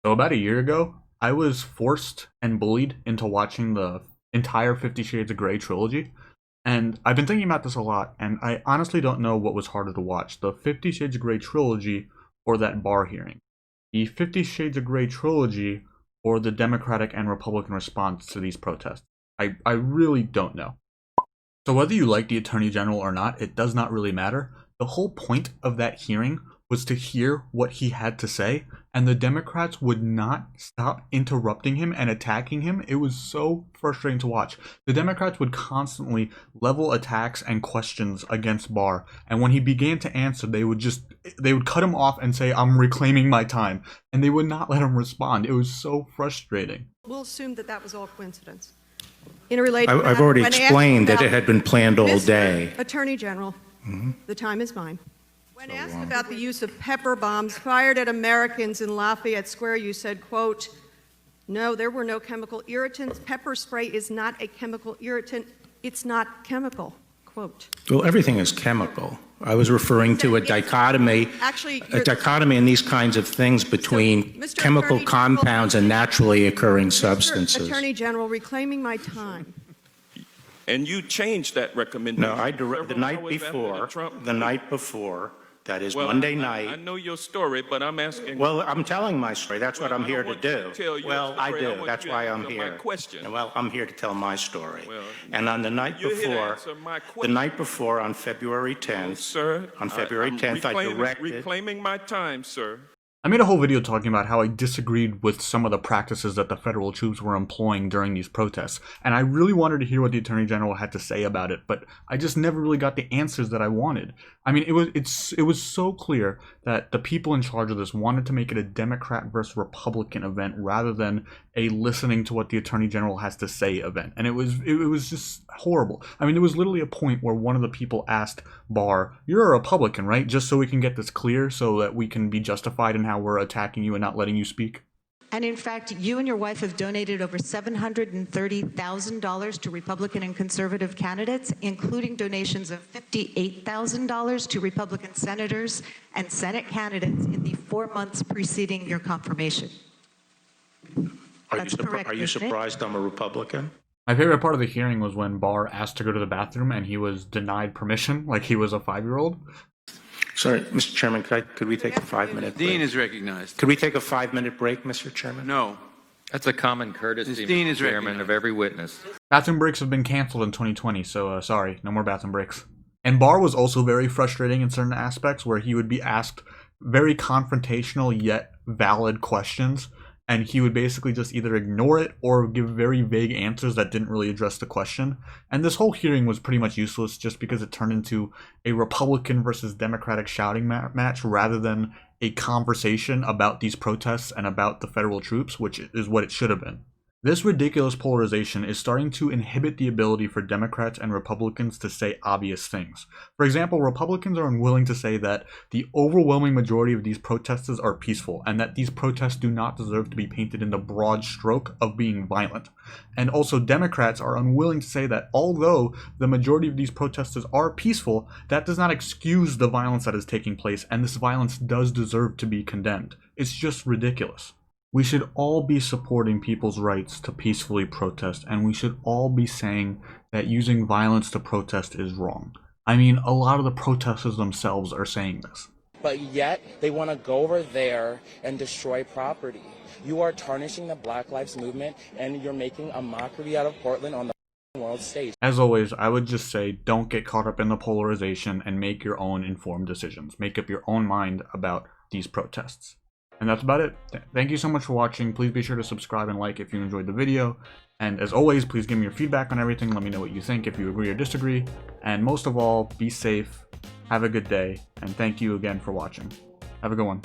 So about a year ago, I was forced and bullied into watching the entire 50 Shades of Grey trilogy. And I've been thinking about this a lot, and I honestly don't know what was harder to watch, the 50 Shades of Grey trilogy or that Barr hearing. The 50 Shades of Grey trilogy or the Democratic and Republican response to these protests. I really don't know. So whether you like the Attorney General or not, it does not really matter. The whole point of that hearing was to hear what he had to say, and the Democrats would not stop interrupting him and attacking him. It was so frustrating to watch. The Democrats would constantly level attacks and questions against Barr, and when he began to answer, they would cut him off and say, "I'm reclaiming my time," and they would not let him respond. It was so frustrating. We'll assume that that was all coincidence. In a related I've already explained that it had been planned all day. Attorney General, the time is mine. When asked about the use of pepper bombs fired at Americans in Lafayette Square, you said, quote, "No, there were no chemical irritants. Pepper spray is not a chemical irritant. It's not chemical," quote. Well, everything is chemical. I was referring to a dichotomy in these kinds of things between chemical compounds and naturally occurring substances. Attorney General, reclaiming my time. And you changed that recommendation. No, the night before, that is Monday night. I know your story, but I'm asking. Well, I'm telling my story. That's what I'm here to do. Well, I do. That's why I'm here. My question. Well, I'm here to tell my story. And on the night before, on February 10th, sir, I directed. Reclaiming my time, sir. I made a whole video talking about how I disagreed with some of the practices that the federal troops were employing during these protests, and I really wanted to hear what the Attorney General had to say about it, but I just never really got the answers that I wanted. I mean, it was so clear that the people in charge of this wanted to make it a Democrat versus Republican event rather than a listening to what the Attorney General has to say event, and it was just horrible. I mean, there was literally a point where one of the people asked Barr, "You're a Republican, right? Just so we can get this clear, so that we can be justified in how we're attacking you and not letting you speak." And in fact, you and your wife have donated over $730,000 to Republican and conservative candidates, including donations of $58,000 to Republican senators and Senate candidates in the 4 months preceding your confirmation. That's correct, Are you surprised I'm a Republican? My favorite part of the hearing was when Barr asked to go to the bathroom and he was denied permission, like he was a 5-year-old. Sorry, Mr. Chairman, could we take a 5-minute break? Dean is recognized. Could we take a 5-minute break, Mr. Chairman? No. That's a common courtesy, Dean Mr. is Chairman, recognized. of every witness. Bathroom breaks have been canceled in 2020, so sorry, no more bathroom breaks. And Barr was also very frustrating in certain aspects where he would be asked very confrontational yet valid questions, and he would basically just either ignore it or give very vague answers that didn't really address the question. And this whole hearing was pretty much useless just because it turned into a Republican versus Democratic shouting match rather than a conversation about these protests and about the federal troops, which is what it should have been. This ridiculous polarization is starting to inhibit the ability for Democrats and Republicans to say obvious things. For example, Republicans are unwilling to say that the overwhelming majority of these protesters are peaceful and that these protests do not deserve to be painted in the broad stroke of being violent. And also Democrats are unwilling to say that although the majority of these protesters are peaceful, that does not excuse the violence that is taking place, and this violence does deserve to be condemned. It's just ridiculous. We should all be supporting people's rights to peacefully protest, and we should all be saying that using violence to protest is wrong. I mean, a lot of the protesters themselves are saying this. But yet, they want to go over there and destroy property. You are tarnishing the Black Lives Movement, and you're making a mockery out of Portland on the world stage. As always, I would just say don't get caught up in the polarization and make your own informed decisions. Make up your own mind about these protests. And that's about it. Thank you so much for watching. Please be sure to subscribe and like if you enjoyed the video. And as always, please give me your feedback on everything. Let me know what you think, if you agree or disagree. And most of all, be safe, have a good day, and thank you again for watching. Have a good one.